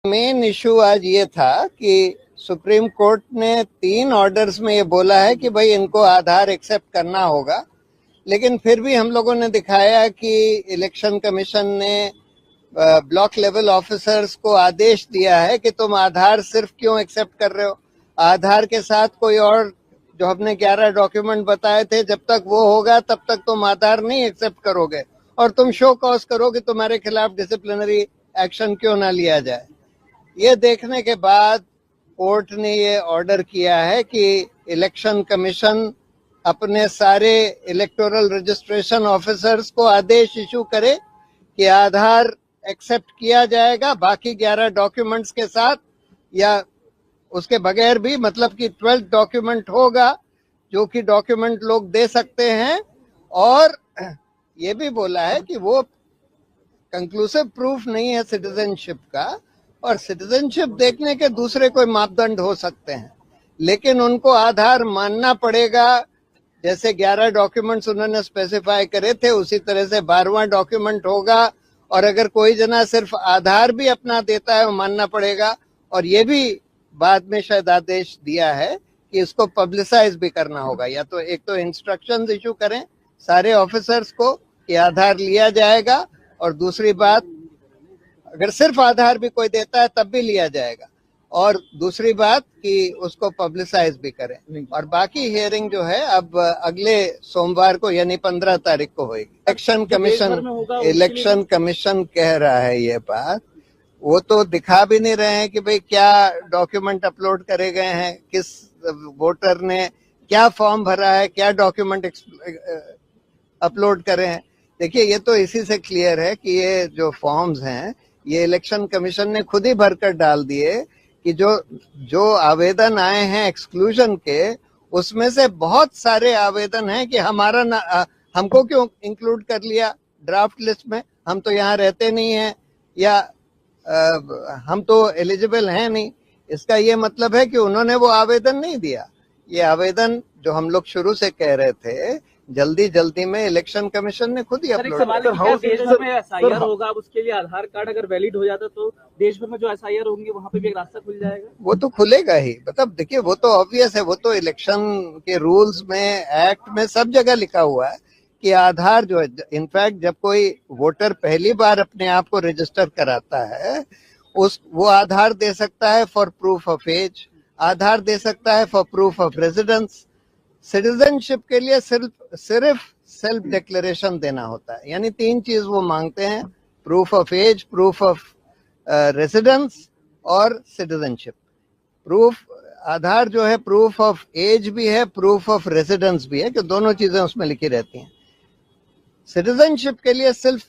Main issue आज ये था कि सुप्रीम कोर्ट ने 3 ऑर्डर्स में ये बोला है कि भाई इनको आधार एक्सेप्ट करना होगा, लेकिन फिर भी हम लोगों ने दिखाया कि इलेक्शन कमीशन ने ब्लॉक लेवल ऑफिसर्स को आदेश दिया है कि तुम आधार सिर्फ क्यों एक्सेप्ट कर रहे हो, आधार के साथ कोई और जो हमने 11 डॉक्यूमेंट बताए थे जब तक वो होगा तब तक तुम आधार नहीं एक्सेप्ट करोगे और तुम शो कॉज करो कि तुम्हारे खिलाफ डिसिप्लिनरी एक्शन क्यों ना लिया जाए। ये देखने के बाद कोर्ट ने ये ऑर्डर किया है कि इलेक्शन कमीशन अपने सारे इलेक्टोरल रजिस्ट्रेशन ऑफिसर्स को आदेश इशू करे कि आधार एक्सेप्ट किया जाएगा बाकी 11 डॉक्यूमेंट्स के साथ या उसके बगैर भी, मतलब कि 12 डॉक्यूमेंट होगा जो कि डॉक्यूमेंट लोग दे सकते हैं। और ये भी बोला है कि वो कंक्लूसिव प्रूफ नहीं है सिटीजनशिप का, और सिटीजनशिप देखने के दूसरे कोई मापदंड हो सकते हैं, लेकिन उनको आधार मानना पड़ेगा। जैसे 11 डॉक्यूमेंट्स उन्होंने स्पेसिफाई करे थे उसी तरह से 12वां डॉक्यूमेंट होगा, और अगर कोई जना सिर्फ आधार भी अपना देता है वो मानना पड़ेगा। और ये भी बाद में शायद आदेश दिया है कि इसको पब्लिसाइज भी करना होगा, या तो एक तो इंस्ट्रक्शंस इशू करें सारे ऑफिसर्स को कि आधार लिया जाएगा, और दूसरी बात अगर सिर्फ आधार भी कोई देता है तब भी लिया जाएगा, और दूसरी बात कि उसको पब्लिसाइज भी करें। और बाकी हियरिंग जो है अब अगले सोमवार को यानी 15 तारीख को होगी। इलेक्शन कमीशन कह रहा है ये बात, वो तो दिखा भी नहीं रहे हैं कि भाई क्या डॉक्यूमेंट अपलोड करे गए हैं, किस वोटर ने क्या फॉर्म भरा है, क्या डॉक्यूमेंट अपलोड करे हैं। देखिए ये तो इसी से क्लियर है कि ये जो फॉर्म्स हैं ये इलेक्शन कमीशन ने खुद ही भरकर डाल दिए कि जो आवेदन आए हैं एक्सक्लूजन के, उसमें से बहुत सारे आवेदन हैं कि हमको क्यों इंक्लूड कर लिया ड्राफ्ट लिस्ट में, हम तो यहाँ रहते नहीं हैं या हम तो एलिजिबल हैं नहीं। इसका ये मतलब है कि उन्होंने वो आवेदन नहीं दिया। ये आवेदन जो हम लोग शुरू से कह रहे थे जल्दी जल्दी में इलेक्शन कमीशन ने खुद ही अपलोड किया। देश भर में एसआईआर होगा, उसके लिए आधार कार्ड अगर वैलिड हो जाता तो देश भर में जो एसआईआर होंगे वहां पे भी एक रास्ता खुल जाएगा। वो तो खुलेगा ही, मतलब देखिए वो तो ऑब्वियस है, वो तो इलेक्शन के रूल्स में, एक्ट में, सब जगह लिखा हुआ है कि आधार जो है, इनफैक्ट जब कोई वोटर पहली बार अपने आप को रजिस्टर कराता है वो आधार दे सकता है फॉर प्रूफ ऑफ एज, आधार दे सकता है for proof of residence. Citizenship के लिए सिर्फ सेल्फ डिक्लेरेशन देना होता है, यानी 3 चीज वो मांगते हैं, proof of age, proof of residence और सिटीजनशिप। प्रूफ आधार जो है प्रूफ ऑफ एज भी है, प्रूफ ऑफ रेजिडेंस भी है, कि दोनों चीजें उसमें लिखी रहती हैं। सिटीजनशिप के लिए सिर्फ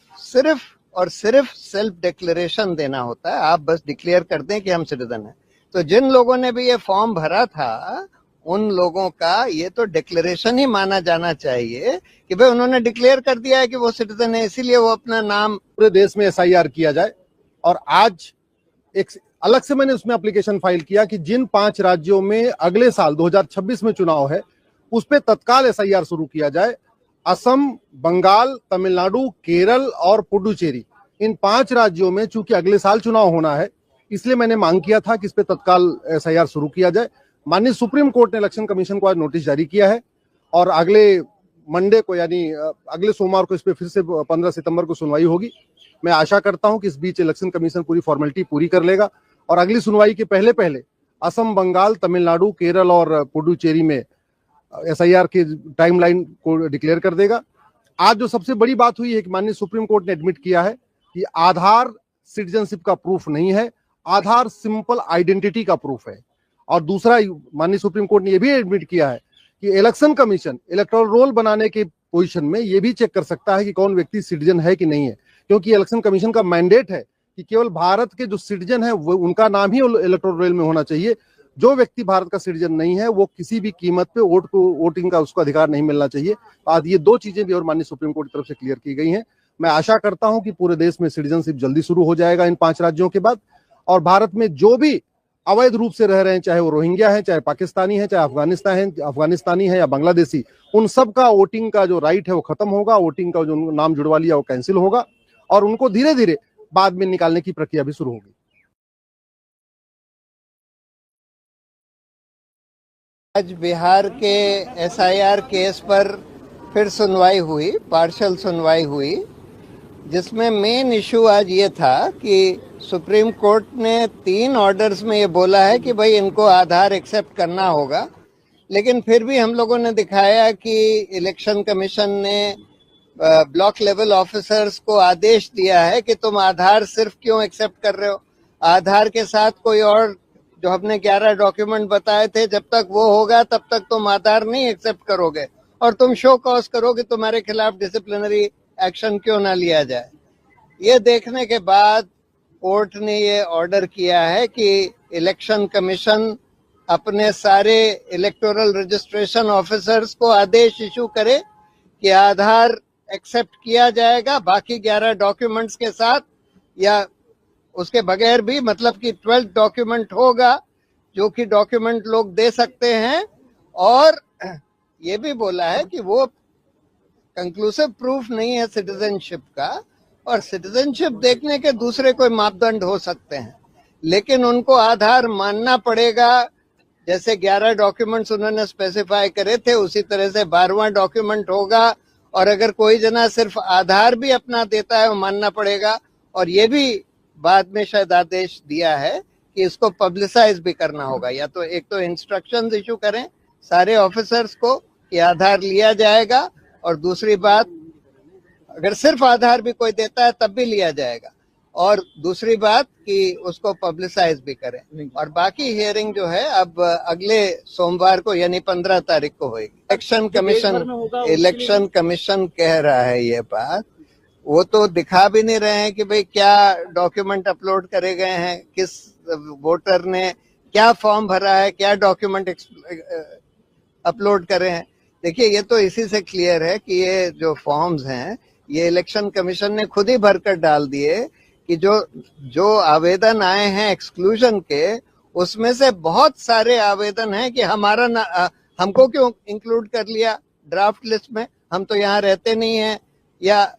सेल्फ डिक्लेरेशन देना होता है, आप बस डिक्लेयर कर दें कि हम सिटीजन हैं। तो जिन लोगों ने भी ये फॉर्म भरा था उन लोगों का ये तो डिक्लेरेशन ही माना जाना चाहिए कि भाई उन्होंने डिक्लेयर कर दिया है कि वो सिटीजन है, इसीलिए वो अपना नाम। पूरे देश में एसआईआर किया जाए, और आज एक अलग से मैंने उसमें एप्लीकेशन फाइल किया कि जिन 5 राज्यों में अगले साल 2026 में चुनाव है उस पे तत्काल एसआईआर शुरू किया जाए। असम, बंगाल, तमिलनाडु, केरल और पुडुचेरी, इन 5 राज्यों में चूंकि अगले साल चुनाव होना है इसलिए मैंने मांग किया था कि इस पे तत्काल एसआईआर शुरू किया जाए। माननीय सुप्रीम कोर्ट ने इलेक्शन कमीशन को आज नोटिस जारी किया है, और अगले मंडे को यानी अगले सोमवार को इस पे फिर से 15 सितंबर को सुनवाई होगी। मैं आशा करता हूं कि इस बीच इलेक्शन कमीशन पूरी फॉर्मेलिटी पूरी कर लेगा और अगली सुनवाई के पहले असम, बंगाल, तमिलनाडु, केरल और पुडुचेरी में एसआईआर की टाइमलाइन को डिक्लेयर कर देगा। आज जो सबसे बड़ी बात हुई है कि माननीय सुप्रीम कोर्ट ने एडमिट किया है कि आधार सिटीजनशिप का प्रूफ नहीं है, आधार सिंपल आइडेंटिटी का प्रूफ है। और दूसरा, माननीय सुप्रीम कोर्ट ने यह भी एडमिट किया है कि इलेक्शन कमीशन इलेक्टोरल रोल बनाने के पोजीशन में यह भी चेक कर सकता है कि कौन व्यक्ति सिटीजन है कि नहीं है, क्योंकि इलेक्शन कमीशन का मैंडेट है कि केवल भारत के जो सिटीजन है वो उनका नाम ही इलेक्टोरल रोल में होना चाहिए। जो व्यक्ति भारत का सिटीजन नहीं है वो किसी भी कीमत पे वोटिंग का उसको अधिकार नहीं मिलना चाहिए। आज ये 2 चीजें भी और माननीय सुप्रीम कोर्ट की तरफ से क्लियर की गई हैं। मैं आशा करता हूं कि पूरे देश में सिटीजनशिप जल्दी शुरू हो जाएगा इन 5 राज्यों के बाद, और भारत में जो भी अवैध रूप से रह रहे हैं, चाहे वो रोहिंग्या है, चाहे पाकिस्तानी है, चाहे अफगानिस्तानी है या बांग्लादेशी, उन सब का वोटिंग का जो राइट है वो खत्म होगा, वोटिंग का जो नाम जुड़वा लिया वो कैंसिल होगा, और उनको धीरे धीरे बाद में निकालने की प्रक्रिया भी शुरू होगी। आज बिहार के एसआईआर केस पर फिर सुनवाई हुई, पार्शियल सुनवाई हुई, जिसमें मेन इशू आज ये था कि सुप्रीम कोर्ट ने 3 ऑर्डर्स में ये बोला है कि भाई इनको आधार एक्सेप्ट करना होगा, लेकिन फिर भी हम लोगों ने दिखाया कि इलेक्शन कमीशन ने ब्लॉक लेवल ऑफिसर्स को आदेश दिया है कि तुम आधार सिर्फ क्यों एक्सेप्ट कर रहे हो, आधार के साथ कोई और जो हमने 11 डॉक्यूमेंट बताए थे जब तक वो होगा तब तक तुम आधार नहीं एक्सेप्ट करोगे और तुम शो कॉज करो कि तुम्हारे खिलाफ डिसिप्लिनरी एक्शन क्यों ना लिया जाए। ये देखने के बाद कोर्ट ने ये ऑर्डर किया है कि इलेक्शन कमीशन अपने सारे इलेक्टोरल रजिस्ट्रेशन ऑफिसर्स को आदेश इशू करे कि आधार एक्सेप्ट किया जाएगा बाकी 11 डॉक्यूमेंट्स के साथ, या उसके बगैर भी, मतलब कि 12 डॉक्यूमेंट होगा जो कि डॉक्यूमेंट लोग दे सकते हैं। और ये भी बोला है कि वो कंक्लूसिव प्रूफ नहीं है सिटीजनशिप का, और सिटीजनशिप देखने के दूसरे कोई मापदंड हो सकते हैं, लेकिन उनको आधार मानना पड़ेगा। जैसे 11 डॉक्यूमेंट्स उन्होंने स्पेसिफाई करे थे उसी तरह से 12वां डॉक्यूमेंट होगा, और अगर कोई जना सिर्फ आधार भी अपना देता है वो मानना पड़ेगा। और ये भी बाद में शायद आदेश दिया है कि इसको पब्लिसाइज भी करना होगा, या तो एक तो इंस्ट्रक्शंस इशू करें सारे ऑफिसर्स को कि आधार लिया जाएगा, और दूसरी बात अगर सिर्फ आधार भी कोई देता है तब भी लिया जाएगा, और दूसरी बात कि उसको पब्लिसाइज भी करें। और बाकी हियरिंग जो है अब अगले सोमवार को यानी 15 तारीख को होगी। इलेक्शन कमीशन कह रहा है ये बात, वो तो दिखा भी नहीं रहे हैं कि भाई क्या डॉक्यूमेंट अपलोड करे गए हैं, किस वोटर ने क्या फॉर्म भरा है, क्या डॉक्यूमेंट अपलोड करे हैं। देखिए ये तो इसी से क्लियर है कि ये जो फॉर्म्स हैं ये इलेक्शन कमीशन ने खुद ही भरकर डाल दिए कि जो आवेदन आए हैं एक्सक्लूजन के, उसमें से बहुत सारे आवेदन हैं कि हमको क्यों इंक्लूड कर लिया ड्राफ्ट लिस्ट में, हम तो यहाँ रहते नहीं हैं, या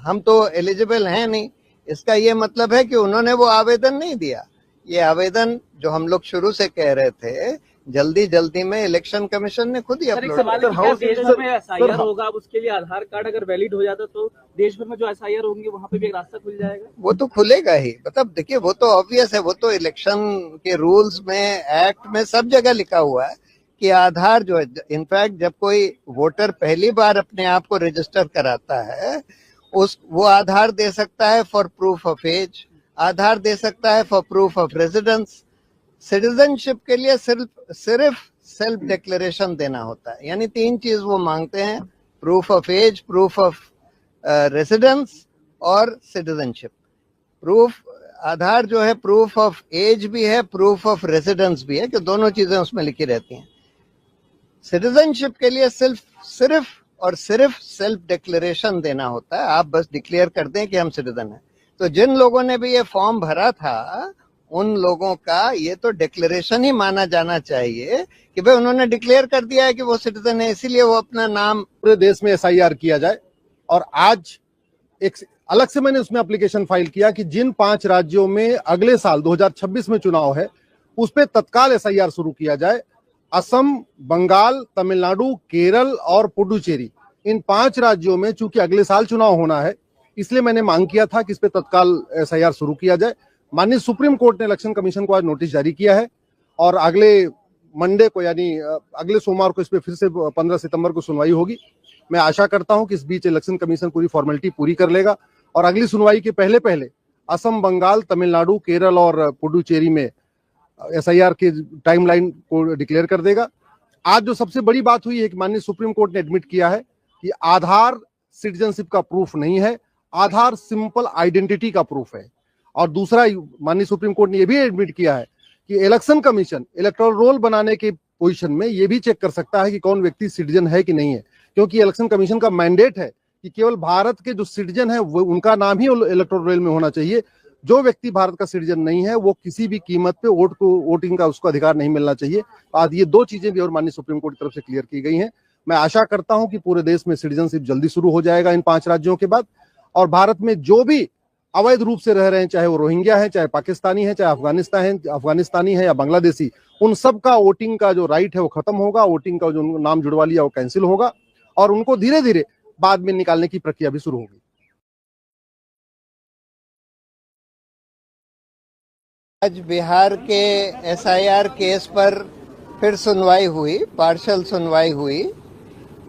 हम तो एलिजिबल हैं नहीं। इसका ये मतलब है कि उन्होंने वो आवेदन नहीं दिया। ये आवेदन जो हम लोग शुरू से कह रहे थे जल्दी में इलेक्शन कमीशन ने खुद ही अपलोड किया। देश भर में एसआईआर होगा, अब उसके लिए आधार कार्ड अगर वैलिड हो जाता तो देश भर में जो एसआईआर होंगे वहाँ पे भी एक रास्ता खुल जाएगा। वो तो खुलेगा ही, मतलब देखिए वो तो ऑब्वियस है, वो तो इलेक्शन के रूल्स में, एक्ट में, सब जगह लिखा हुआ है कि आधार जो है, इनफैक्ट जब कोई वोटर पहली बार अपने आप को रजिस्टर कराता है वो आधार दे सकता है फॉर प्रूफ ऑफ एज, आधार दे सकता है for proof of residence. Citizenship के लिए सिर्फ सेल्फ डिक्लेरेशन देना होता है, यानी 3 चीज वो मांगते हैं, proof of age, proof of residence और सिटीजनशिप। प्रूफ आधार जो है प्रूफ ऑफ एज भी है, प्रूफ ऑफ रेजिडेंस भी है, कि दोनों चीजें उसमें लिखी रहती हैं। सिटीजनशिप के लिए सिर्फ सेल्फ डिक्लेरेशन देना होता है, आप बस डिक्लेयर कर दें कि हम सिटीजन हैं। तो जिन लोगों ने भी ये फॉर्म भरा था उन लोगों का ये तो डिक्लेरेशन ही माना जाना चाहिए कि भाई उन्होंने डिक्लेयर कर दिया है कि वो सिटीजन है, इसीलिए वो अपना नाम। पूरे देश में एसआईआर किया जाए, और आज एक अलग से मैंने उसमें एप्लीकेशन फाइल किया कि जिन 5 राज्यों में अगले साल 2026 में चुनाव है उस पर तत्काल एसआईआर शुरू किया जाए। असम, बंगाल, तमिलनाडु, केरल और पुडुचेरी, इन 5 राज्यों में चूंकि अगले साल चुनाव होना है, इसलिए मैंने मांग किया था कि इस पे तत्काल एसआईआर शुरू किया जाए। माननीय सुप्रीम कोर्ट ने इलेक्शन कमीशन को आज नोटिस जारी किया है, और अगले मंडे को यानी अगले सोमवार को इस पे फिर से 15 सितंबर को सुनवाई होगी। मैं आशा करता हूं कि इस बीच इलेक्शन कमीशन पूरी फॉर्मेलिटी पूरी कर लेगा और अगली सुनवाई के पहले असम, बंगाल, तमिलनाडु, केरल और पुडुचेरी में एसआईआर के टाइमलाइन को डिक्लेयर कर देगा। आज जो सबसे बड़ी बात हुई है कि माननीय सुप्रीम कोर्ट ने एडमिट किया है कि आधार सिटीजनशिप का प्रूफ नहीं है, आधार सिंपल आइडेंटिटी का प्रूफ है। और दूसरा, माननीय सुप्रीम कोर्ट ने यह भी एडमिट किया है कि इलेक्शन कमीशन इलेक्टोरल रोल बनाने के पोजीशन में यह भी चेक कर सकता है कि कौन व्यक्ति सिटीजन है कि नहीं है, क्योंकि इलेक्शन कमीशन का मैंडेट है कि केवल भारत के जो सिटीजन है वो उनका नाम ही इलेक्टोरल रोल में होना चाहिए। जो व्यक्ति भारत का सिटीजन नहीं है वो किसी भी कीमत पे वोटिंग का उसको अधिकार नहीं मिलना चाहिए। आज ये 2 चीजें भी और माननीय सुप्रीम कोर्ट की तरफ से क्लियर की गई हैं। मैं आशा करता हूं कि पूरे देश में सिटीजनशिप जल्दी शुरू हो जाएगा इन 5 राज्यों के बाद, और भारत में जो भी अवैध रूप से रह रहे हैं, चाहे वो रोहिंग्या है, चाहे पाकिस्तानी है, चाहे अफगानिस्तानी है या बांग्लादेशी, उन सब का वोटिंग का जो राइट है वो खत्म होगा। वोटिंग का जो नाम जुड़वा लिया वो कैंसिल होगा और उनको धीरे धीरे बाद में निकालने की प्रक्रिया भी शुरू होगी। आज बिहार के एसआईआर केस पर फिर सुनवाई हुई, पार्शल सुनवाई हुई,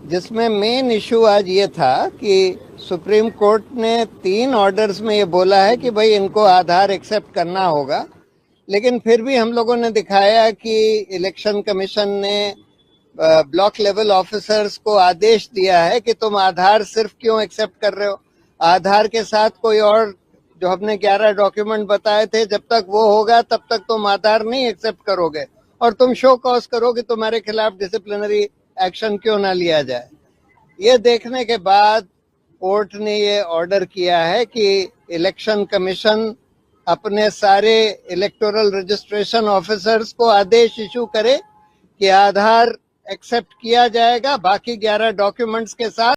जिसमें मेन इशू आज ये था कि सुप्रीम कोर्ट ने 3 ऑर्डर्स में ये बोला है कि भाई इनको आधार एक्सेप्ट करना होगा, लेकिन फिर भी हम लोगों ने दिखाया कि इलेक्शन कमीशन ने ब्लॉक लेवल ऑफिसर्स को आदेश दिया है कि तुम आधार सिर्फ क्यों एक्सेप्ट कर रहे हो, आधार के साथ कोई और जो हमने 11 डॉक्यूमेंट बताए थे, जब तक वो होगा तब तक तुम आधार नहीं एक्सेप्ट करोगे और तुम शो कॉज करो कि तुम्हारे खिलाफ डिसिप्लिनरी एक्शन क्यों ना लिया जाए। ये देखने के बाद कोर्ट ने ये ऑर्डर किया है कि इलेक्शन कमीशन अपने सारे इलेक्टोरल रजिस्ट्रेशन ऑफिसर्स को आदेश इशू करे कि आधार एक्सेप्ट किया जाएगा बाकी 11 डॉक्यूमेंट्स के साथ।